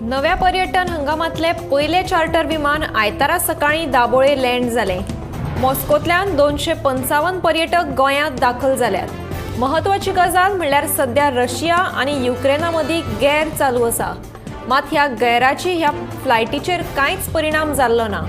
नव्या पर्यटन हंगामातले पहिले चार्टर विमान आयतारा सकाळी दाबोळे लँड जाले। मॉस्कोतल्यान 255 पर्यटक गोंयांत दाखल जाल्यात। महत्वाची गजाल म्हणल्यार सध्या रशिया आणि युक्रेनामदी गैर चालू आसा, मात ह्या गैराची ह्या फ्लायटीचेर कांयच परिणाम जाल्लो ना।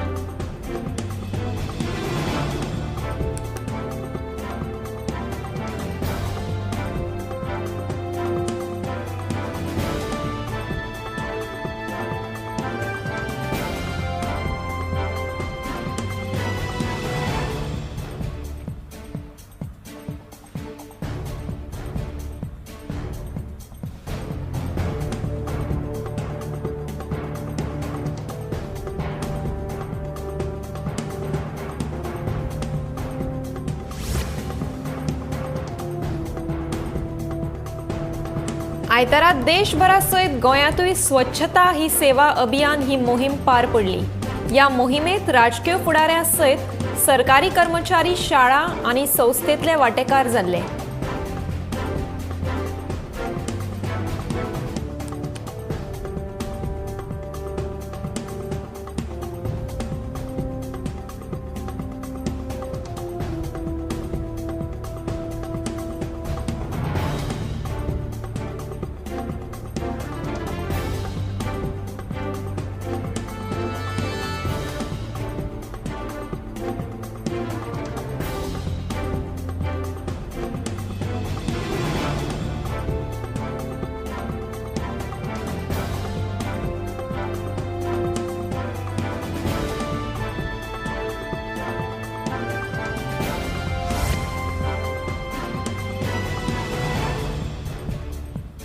आयतारा देशभरा सयत गोंयांतूय स्वच्छता ही सेवा अभियान ही मोहीम पार पडली। या मोहिमेत राजकीय फुडाऱ्या सयत सरकारी कर्मचारी, शाळा आणि संस्थेतले वांटेकार जाल्ले।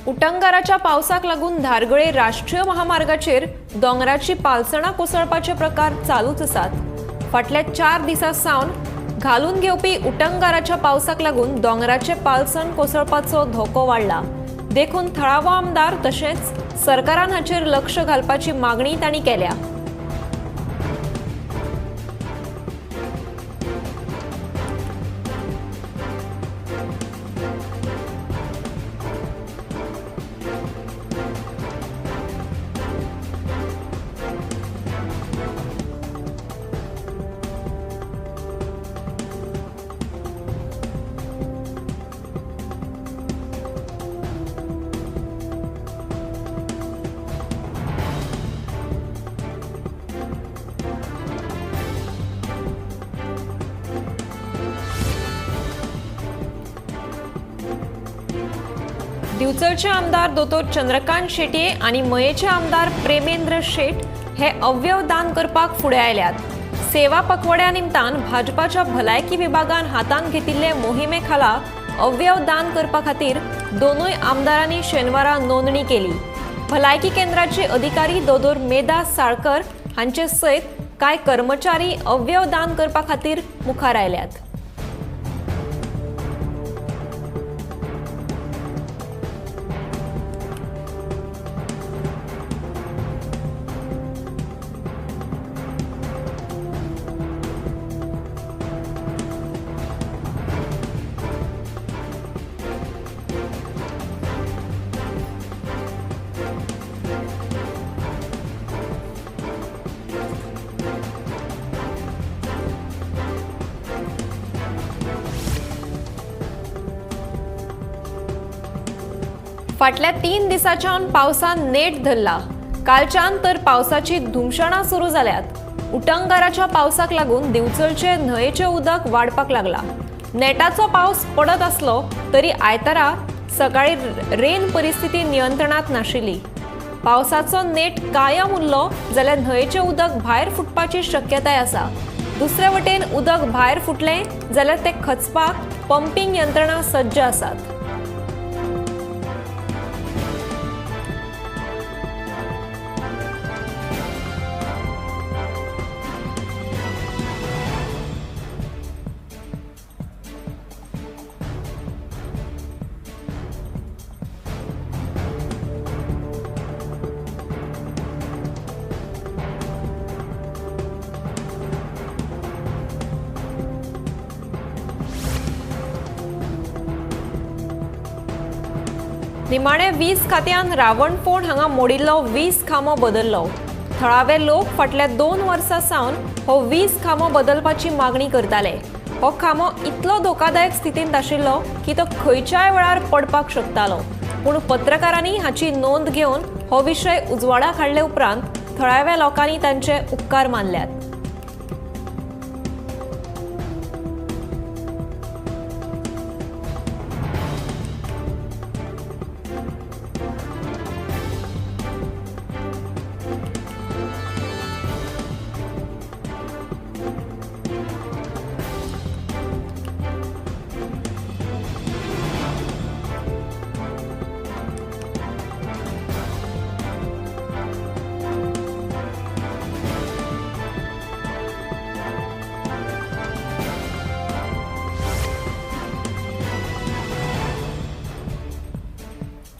उटंगाराच्या पावसाक लागून धारगळे राष्ट्रीय महामार्गाचेर दोंगराची पालसणां कोसळपाचे प्रकार चालूच आसात। फाटल्या 4 दिसां सावन घालून घेवपी उटंगाराच्या पावसाक लागून दोंगराचे पालसण कोसळपाचो धोको वाडला। देखून थळावो आमदार तशेंच सरकारान हाचेर लक्ष घालपाची मागणी तांणी केल्या। दिवचलचे आमदार दोतोर चंद्रकांत शेटये आणि मयेचे आमदार प्रेमेंद्र शेट हे अवयव दान करपाक फुडें आयल्यात। सेवा पखवाड्या निमतान भाजपाच्या भलायकी विभागान हातान घेतिल्ले मोहिमे खाला अवयव दान करपा खातीर दोनूय आमदारांनी शेनवारा नोंदणी केली। भलायकी केंद्राचे अधिकारी दोतोर मेधा साळकर हांचे सयत कांय कर्मचारी अवयव दान करपा खातीर मुखार आयल्यात। फाटल्या 3 दिसांच्यान पावसान नेट धरला। कालच्यान तर पावसाची धुमशणां सुरू जाल्यात। उटंगाराच्या पावसाक लागून दिवचलचे न्हंयेचे उदक वाडपाक लागला। नेटाचो पावस पडत आसलो तरी आयतारा सकाळी रेन परिस्थिती नियंत्रणात नाशिल्ली। पावसाचो नेट कायम उरलो जाल्यार न्हंयेचे उदक भायर फुटपाची शक्यताय आसा। दुसरे वटेन उदक भायर फुटलें जाल्यार ते खचपाक पंपिंग यंत्रणा सज्ज आसात। निमाणे 20 खात्यान रावणफोंड हांगा मोडिल्लो 20 खांबो बदल्लो. थळावे लोक फाटल्या 2 वर्सां सावन हो 20 खांबो बदलपाची मागणी करताले. हो खांबो इतलो धोकादायक स्थितींत आशिल्लो की तो खंयच्याय वेळार पडपाक शकतालो. पूण पत्रकारांनी हाची नोंद घेवन हो विशय उजवाडाक हाडले उपरांत थळाव्या लोकांनी तांचे उपकार मानल्यात.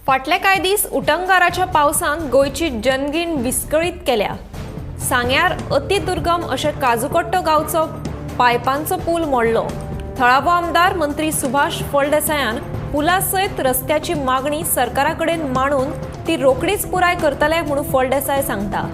फाटले कांय दीस उटंगाराच्या पावसान गोंयची जनजीण विस्कळीत केल्या. सांग्यार अतिदुर्गम अशें काजूकट्टो गांवचो पायपांचो पूल मोडलो. थळावो आमदार मंत्री सुभाष फळदेसायान पुला सयत रस्त्याची मागणी सरकारा कडेन मांडून ती रोखडीच पुराय करतले म्हूण फळदेसाय सांगता.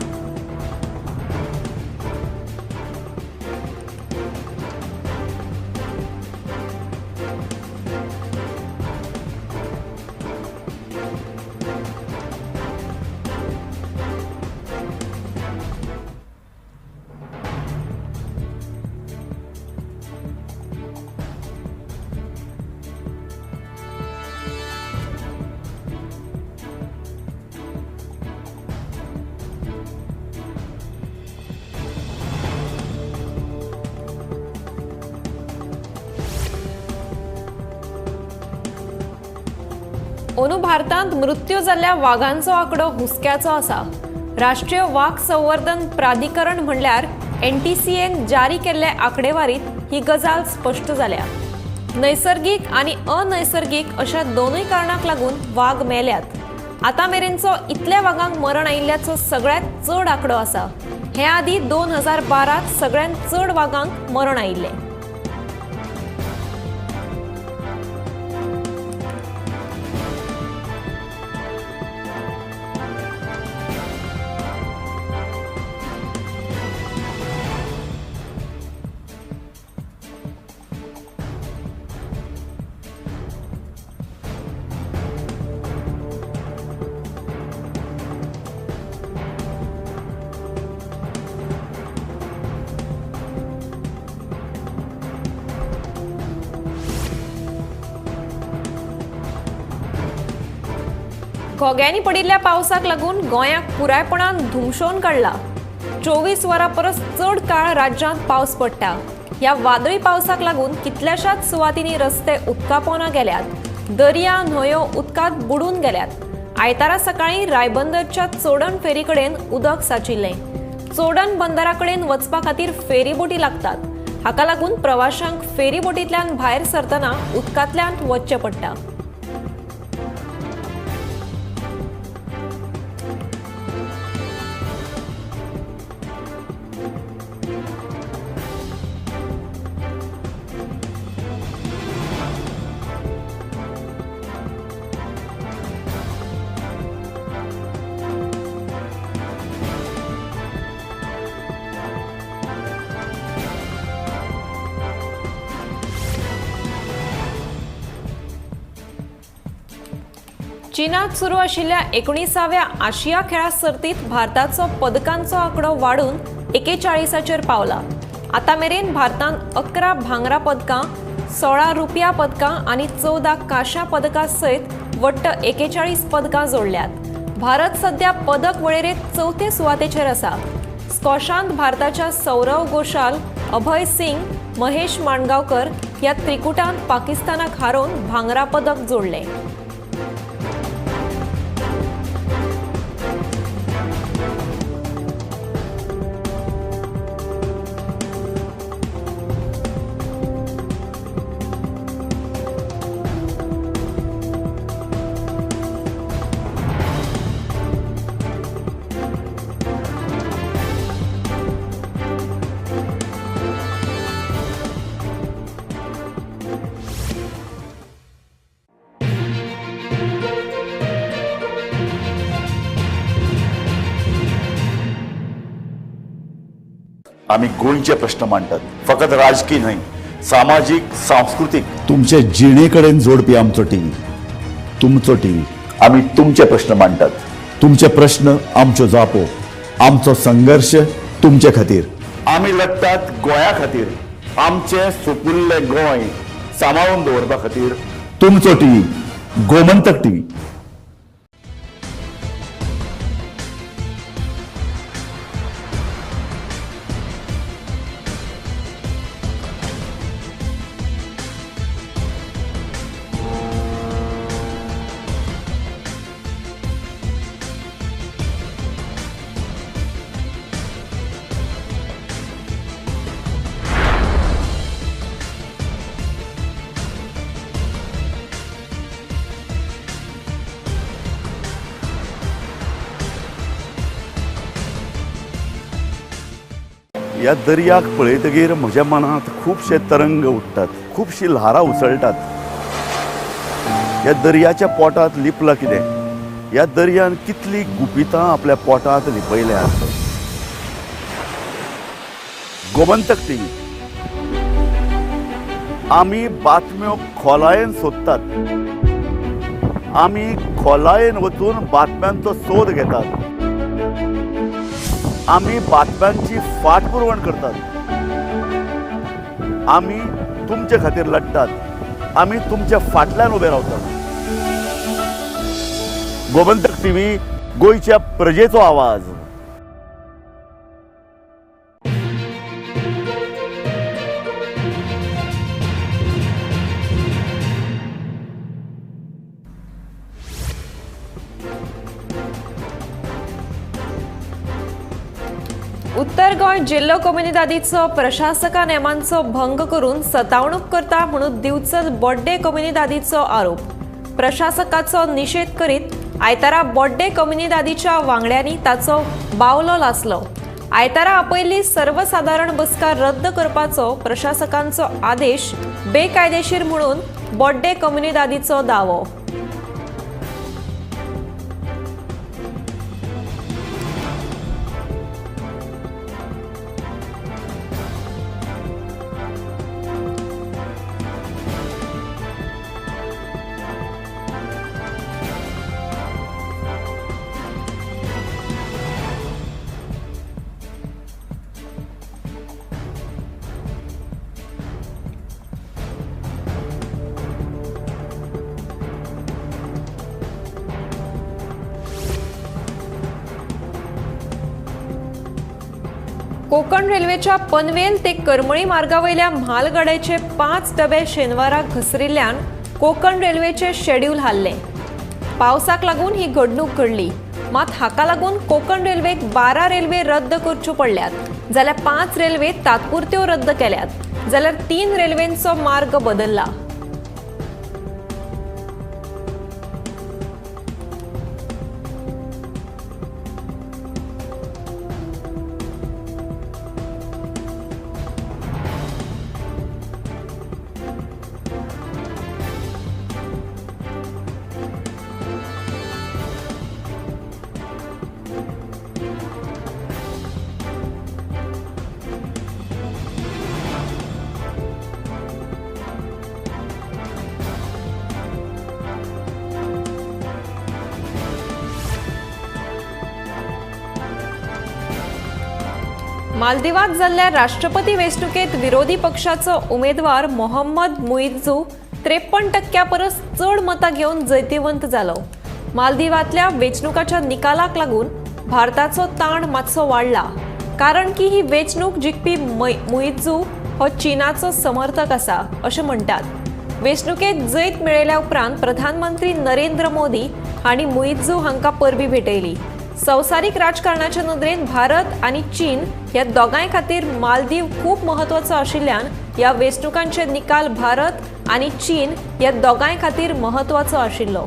अंदू भारतांत मृत्यू जाल्ल्या वाघांचो आंकडो हुस्क्याचो आसा. राष्ट्रीय वाघ संवर्धन प्राधिकरण म्हणल्यार NTCAन जारी केल्ले आंकडेवारीत ही गजाल स्पश्ट जाल्या. नैसर्गिक आनी अनैसर्गिक अशा दोनूय कारणांक लागून वाघ मेल्यात. आतां मेरेनचो इतल्या वाघांक मरण आयिल्ल्याचो सगळ्यांत चड आंकडो आसा. हे आदी 2012 सगळ्यांत चड वाघांक मरण आयिल्ले. घोग्यांनी पडिल्ल्या पावसाक लागून गोंयाक पुरायपणान धुमशोवन काडला. 24 वरां परस चड काळ राज्यांत पावस पडटा. ह्या वादळी पावसाक लागून कितल्याशाच सुवातींनी रस्ते उदकापोंदा गेल्यात. दर्या न्हंयो उदकांत बुडून गेल्यात. आयतारा सकाळीं रायबंदरच्या चोडण फेरी कडेन उदक साचिल्लें. चोडण बंदरा कडेन वचपा खातीर फेरी बोटी लागतात. हाका लागून प्रवाशांक फेरी बोटींतल्यान भायर सरतना उदकांतल्यान वचचें पडटा. चीनात सुरू आशिल्ल्या 19व्या आशिया खेळा सर्तीत भारताचो पदकांचो आंकडो वाढून 41चेर पावला. आतां मेरेन भारतान 11 भांगरा पदकां, 16 रुपया पदकां आनी 14 कांश्या पदकां सयत वट्ट 41 पदकां जोडल्यात. भारत सध्या पदक वळेरेंत चवथे सुवातेचेर आसा. स्क्वॉशांत भारताच्या सौरव घोषाल, अभय सिंग, महेश माणगांवकर ह्या त्रिकुटांत पाकिस्तानाक हारोवन भांगरा पदक जोडलें. आम्ही गोंयचे प्रश्न मांडटात, फकत राजकीय न्हय, सामाजीक सांस्कृतिक. तुमचे जिणेकडेन जोडपी आमचो टीव्ही, तुमचो टीव्ही. आम्ही तुमचे प्रश्न मांडटात. तुमचे प्रश्न आमच्यो जापो, आमचो संघर्ष तुमचे खातीर. आम्ही लढटात गोंया खातीर, आमचे सोपुल्ले गोंय सांबाळून दवरपा खातीर. तुमचो टीव्ही, गोमंतक टीव्ही. ह्या दर्याक पळयतकीर म्हज्या मनांत खुबशे तरंग उठतात, खुबशी ल्हारां उसळटात. ह्या दर्याच्या पोटांत लिपलां कितें? ह्या दर्यान कितली गुपितां आपल्या पोटांत लिपयल्यात. गोमंतक टीव्ही. आमी बातम्यो खोलायेन सोदतात, आमी खोलायेन वचून बातम्यांचो सोद घेतात, आमी बातम्यांची फाटपुरवण करतात, आमी तुमचे खातीर लढटात, आमी तुमच्या फाटल्यान उबे रावतात. गोमंतक टीव्ही, गोंयच्या प्रजेचो आवाज. उत्तर गोंय जिल्लो कम्युनिदादीचो प्रशासका नेमांचो भंग करून सतावणूक करता म्हणून दिवचल बोड्डे कम्युनिदादीचो आरोप. प्रशासकाचो निषेध करीत आयतारा बोड्डे कम्युनिदादीच्या वांगड्यांनी ताचो बावलो लासलो. आयतारा आपयल्ली सर्वसाधारण बसका रद्द करपाचो प्रशासकांचो आदेश बेकायदेशीर म्हणून बोड्डे कम्युनिदादीचो दावो. कोकण रेल्वेच्या पनवेल ते करमळी मार्गावयल्या म्हालगाड्याचे 5 डबे शेनवाराक घसरिल्ल्यान कोकण रेल्वेचे शेड्यूल हाल्ले. पावसाक लागून ही घडणूक घडली. मात हाका लागून कोकण रेल्वेक 12 रेल्वे रद्द करच्यो पडल्यात, जाल्यार 5 रेल्वे तात्पुरत्यो रद्द केल्यात, जाल्यार 3 रेल्वेंचो मार्ग बदलला. मालदीवात जाल्ल्या राष्ट्रपती वेंचणुकेत विरोधी पक्षाचो उमेदवार मोहम्मद मुइझू 53% परस चड मतां घेवन जैतिवंत जालो. मालदीवांतल्या वेंचणुकाच्या निकालाक लागून भारताचो ताण मातसो वाडला, कारण की ही वेंचणूक जिखपी मुइझू हो चीनाचो समर्थक आसा अशें म्हणटात. वेंचणुकेत जैत मेळयल्या उपरांत प्रधानमंत्री नरेंद्र मोदी हांणी मुइझू हांकां परबीं भेटयली. संवसारीक राजकारणाच्या नदरेन भारत आनी चीन ह्या दोगांय खातीर मालदीव खूब महत्वाचो आशिल्ल्यान ह्या वेंचणुकांचे निकाल भारत आनी चीन ह्या दोगांय खातीर महत्वाचो आशिल्लो.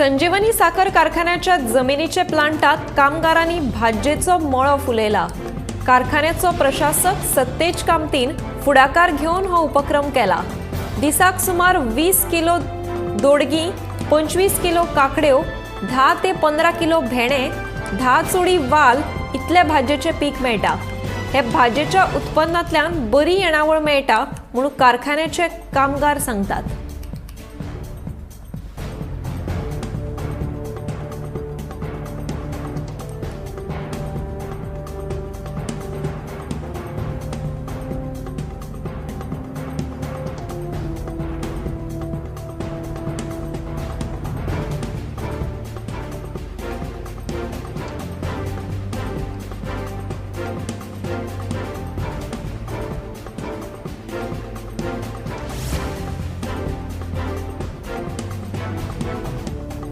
संजीवनी साखर कारखान्याच्या जमिनीचे प्लांटात कामगारांनी भाज्जेचो मळो फुलयला. कारखान्याचो प्रशासक सतेज कामतीन फुडाकार घेवन हो उपक्रम केला. दिसाक सुमार 20 किलो दोडगी, 25 किलो काकड्यो, 10 ते 15 किलो भेणे, 10 चुडी वाल इतले भाज्जेचे पीक मेळटा. हे भाज्जेच्या उत्पन्नांतल्यान बरी येणावळ मेळटा म्हणून कारखान्याचे कामगार सांगतात.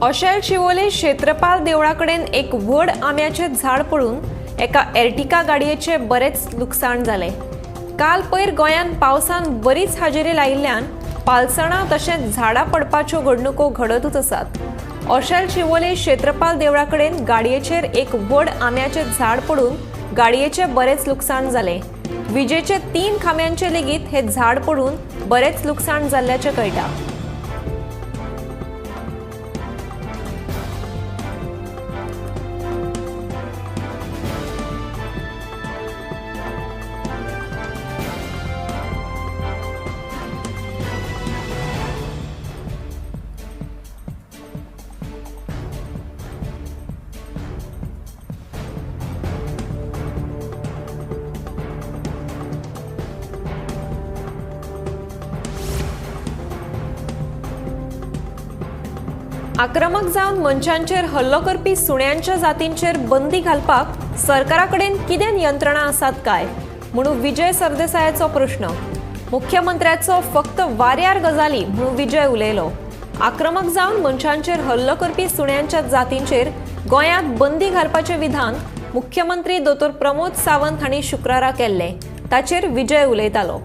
ओशेल शिवोले क्षेत्रपाल देवळाकडेन एक व्हड आंब्याचे झाड पडून एका एर्टिका गाडयेचे बरेच लुकसाण जाले. काल पयर गोंयांत पावसान बरीच हाजेरी लायिल्ल्यान पालसणां तशेंच झाडां पडपाच्यो घडणुको घडतच आसात. ओशेल शिवोले क्षेत्रपाल देवळाकडेन गाडयेचेर एक व्हड आंब्याचे झाड पडून गाडयेचे बरेच लुकसाण जाले. विजेचे 3 खांब्यांचे लेगीत हे झाड पडून बरेच लुकसाण जाल्ल्याचे कळटा. आक्रमक जावन मनशांचेर हल्लो करपी सुण्यांच्या जातींचेर बंदी घालपाक सरकाराकडेन कितें यंत्रणा आसात काय म्हणून विजय सरदेसायाचो प्रश्न. मुख्यमंत्र्याचो फक्त वाऱ्यार गजाली म्हणून विजय उलयलो. आक्रमक जावन मनशांचेर हल्लो करपी सुण्यांच्या जातींचेर गोंयांत बंदी घालपाचें विधान मुख्यमंत्री दोतोर प्रमोद सावंत हांणी शुक्रारा केल्लें. ताचेर विजय उलयतालो.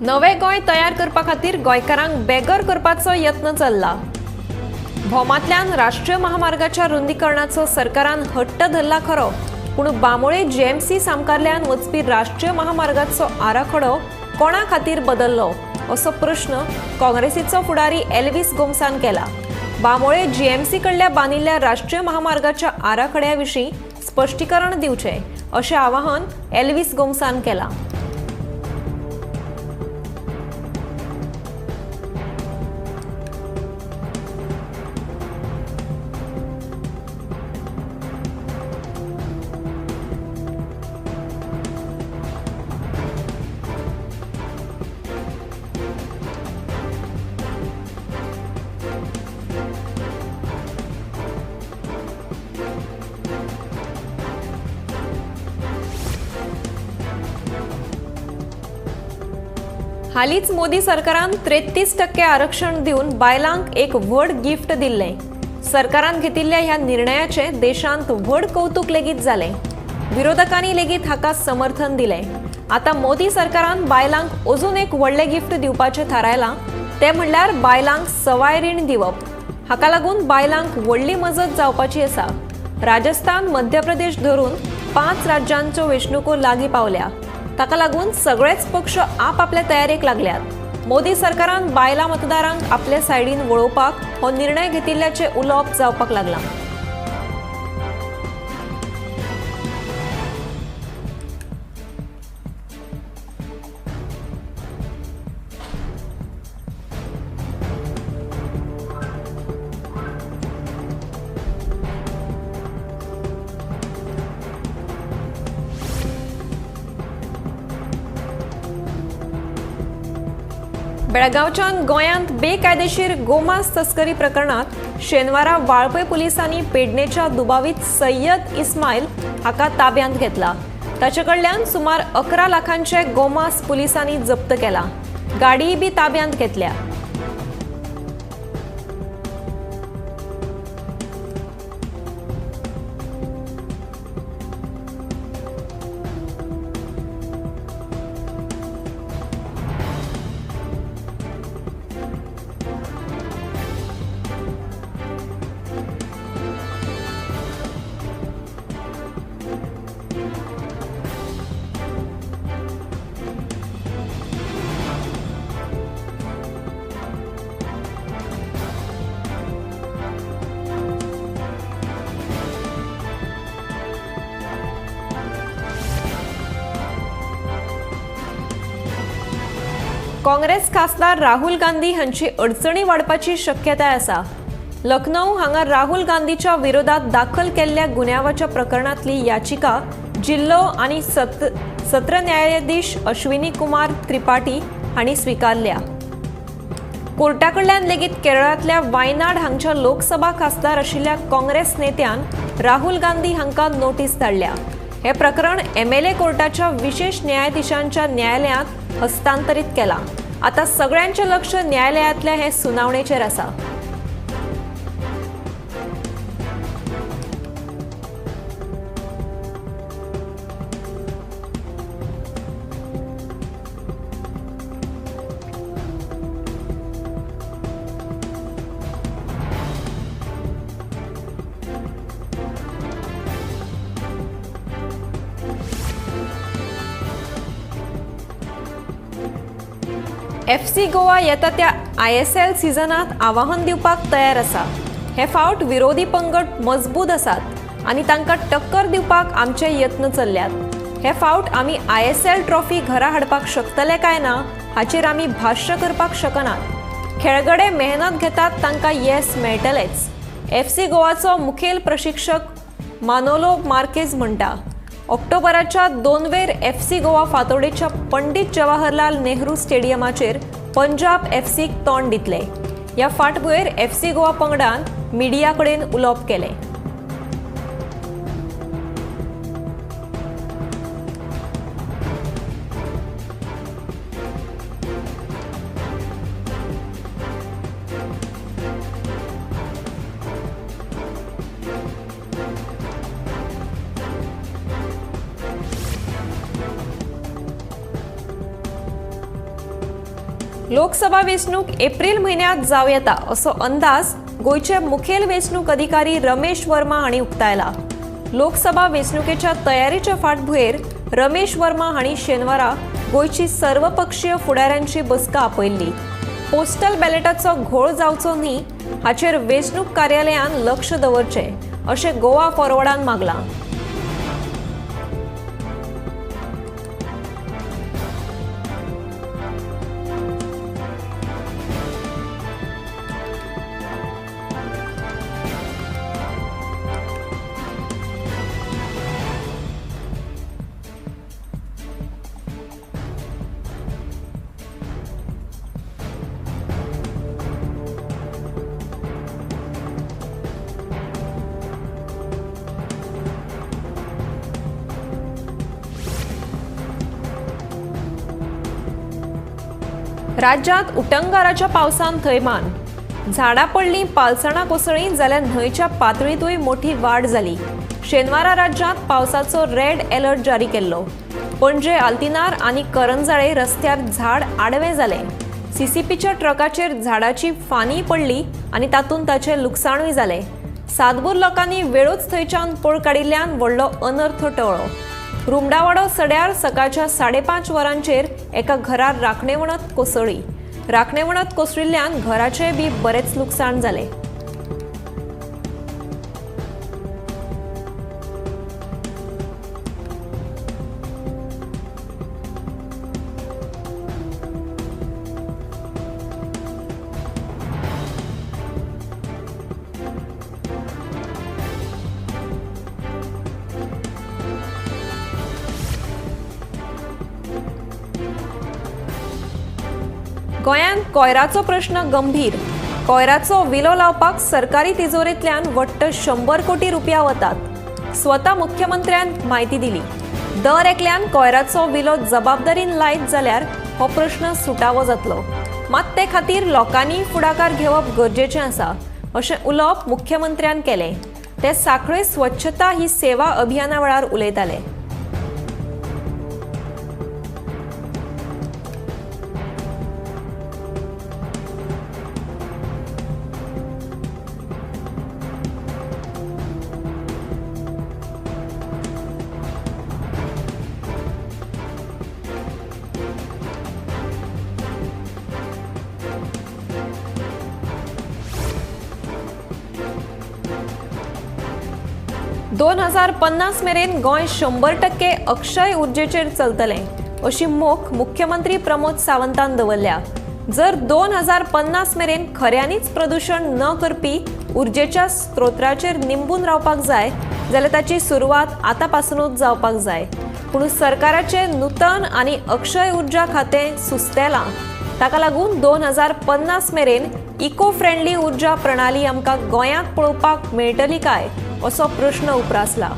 नवे गोंय तयार करपा खातीर गोंयकारांक बेगर करपाचो यत्न चल्ला. भोमांतल्यान राष्ट्रीय महामार्गाच्या रुंदीकरणाचो सरकारान हट्ट धरला खरो, पूण बांबोळे जीएमसी सामकारल्यान वचपी राष्ट्रीय महामार्गाचो आराखडो कोणा खातीर बदल्लो असो प्रश्न काँग्रेसीचो फुडारी एल्विस गोमसान केला. बांबोळे जीएमसी कडल्या बांदिल्ल्या राष्ट्रीय महामार्गाच्या आराखड्या विशीं स्पश्टीकरण दिवचें अशें आवाहन एल्विस गोमसान केलां. हालींच मोदी सरकारान 33% आरक्षण दिवन बायलांक एक व्हड गिफ्ट दिल्लें. सरकारान घेतिल्ल्या ह्या निर्णयाचे देशांत व्हड कौतुक लेगीत जालें. विरोधकांनी लेगीत हाका समर्थन दिलें. आता मोदी सरकारान बायलांक अजून एक व्हडलें गिफ्ट दिवपाचें थारायलां, तें म्हणल्यार बायलांक सवाय रीण दिवप. हाका लागून बायलांक व्हडली मजत जावपाची आसा. राजस्थान, मध्य प्रदेश धरून 5 राज्यांच्यो वेंचणुको लागीं पावल्या. ताका लागून सगळेच पक्ष आपआपल्या तयारेक लागल्यात. मोदी सरकारान बायलां मतदारांक आपले सायडीन वळोवपाक हो निर्णय घेतिल्ल्याचे उलोवप जावपाक लागलां. बेळगावच्यान गोंयांत बेकायदेशीर गोमांस तस्करी प्रकरणात शेनवारा वाळपय पुलिसांनी पेडणेच्या दुबावीत सय्यद इस्माईल हाका ताब्यांत घेतला. ताचे कडल्यान सुमार 11 लाखांचे गोमांस पुलिसांनी जप्त केला. गाडीय बी ताब्यांत घेतल्या. काँग्रेस खासदार राहुल गांधी हांची अडचणी वाडपाची शक्यताय आसा. लखनौ हांगा राहुल गांधीच्या विरोधात दाखल केल्ल्या गुन्यांवाच्या प्रकरणातली याचिका जिल्लो आनी सत्र न्यायाधीश अश्विनी कुमार त्रिपाठी हांणी स्वीकारल्या. कोर्टाकडल्यान लेगीत केरळांतल्या वायनाड हांगच्या लोकसभा खासदार आशिल्ल्या काँग्रेस नेत्यान राहुल गांधी हांकां नोटीस धाडल्या. हे प्रकरण MLA कोर्टाच्या विशेष न्यायाधीशांच्या न्यायालयांत हस्तांतरीत केला. आता सगळ्यांचे लक्ष न्यायालयातल्या हे सुनावणेचेर आसा. FC गोवा येता त्या ISL सिजनात आवाहन दिवपाक तयार आसा. हे फावट विरोधी पंगड मजबूत आसात आनी तांकां टक्कर दिवपाक आमचे यत्न चल्ल्यात. हे फावट आमी ISL ट्रॉफी घरा हाडपाक शकतले काय ना हाचेर आमी भाष्य करपाक शकनात. खेळगडे मेहनत घेतात तांकां येस मेळटलेच. FC गोवाचो मुखेल प्रशिक्षक मानोलो मार्केज म्हणटा. ऑक्टोबराच्या 2 वेर FC गोवा फातोडेच्या पंडित जवाहरलाल नेहरू स्टेडियमाचेर पंजाब FCक तोंड दितले. ह्या फाटभुंयेर FC गोवा पंगडान मिडिया कडेन उलोवप केलें. लोकसभा वेंचणूक एप्रिल म्हयन्यांत जावं येता असो अंदाज गोंयचे मुखेल वेंचणूक अधिकारी रमेश वर्मा हांणी उक्तायला. लोकसभा वेंचणुकेच्या तयारीच्या फाटभुंयेर रमेश वर्मा हांणी शेनवारा गोंयची सर्वपक्षीय फुडाऱ्यांची बसका आपयल्ली. पोस्टल बॅलेटाचो घोळ जावचो न्ही हाचेर वेंचणूक कार्यालयान लक्ष दवरचें अशें गोवा फॉरवर्डान मागलां. राज्यात उटंगाराच्या पावसान थैमान. झाडां पडलीं, पालसणां कोसळ्ळीं जाल्यार न्हंयच्या पातळींतूय मोठी वाड जाली. शेनवारा राज्यांत पावसाचो रेड अलर्ट जारी केल्लो. पणजे, आल्तिनार आनी करंजाळे रस्त्यार झाड आडवें जालें. CCPच्या ट्रकाचेर झाडाची फानी पडली आनी तातूंत ताचें लुकसाणूय जालें. सातबूर लोकांनी वेळूच थंयच्यान पळ काडिल्ल्यान व्हडलो अनर्थ टळ्ळो. रुमडावाडो सड्यार सकाळच्या 5:30 वरांचेर एका घरार राखणेवणत कोसळ्ळी. राखणेवणत कोसळिल्ल्यान घराचें बी बरेच लुकसाण जालें. गोंयांत कोयराचो प्रश्न गंभीर. कोयराचो विलो लावपाक सरकारी तिजोरींतल्यान वट्ट 100 कोटी रुपया वतात. स्वता मुख्यमंत्र्यान म्हायती दिली. दर एकल्यान कोयराचो विलो जबाबदारीन लायत जाल्यार हो प्रश्न सुटावो जातलो. मात ते खातीर लोकांनी फुडाकार घेवप गरजेचें आसा अशें उलोवप मुख्यमंत्र्यान केलें. ते सांखळे स्वच्छता ही सेवा अभियाना वेळार उलयताले. दोन 2050 मेरेन गोंय 100% अक्षय उर्जेचेर चलतलें अशी मोख मुख्यमंत्री प्रमोद सावंतान दवरल्या. जर 2050 मेरेन खऱ्यांनीच प्रदूषण न करपी उर्जेच्या स्त्रोत्राचेर निंबून रावपाक जाय जाल्यार ताची सुरवात आतां पासूनच जावपाक जाय. पूण सरकाराचे नूतन आनी अक्षय उर्जा खातें सुस्तेलां. ताका लागून 2050 मेरेन इको फ्रेंडली उर्जा प्रणाली आमकां गोंयांत पळोवपाक मेळटली काय असो प्रश्न उप्रासला.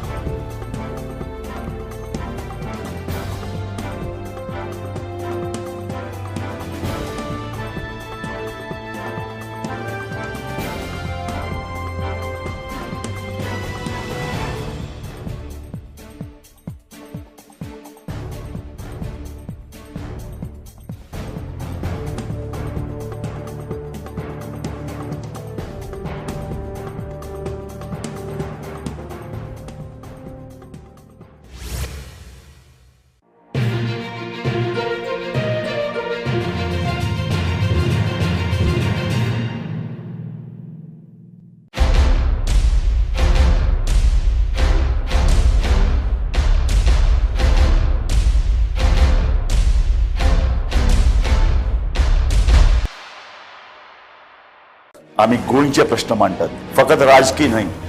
आम्ही गोंयचे प्रश्न मांडटात, फकत राजकीय न्हय.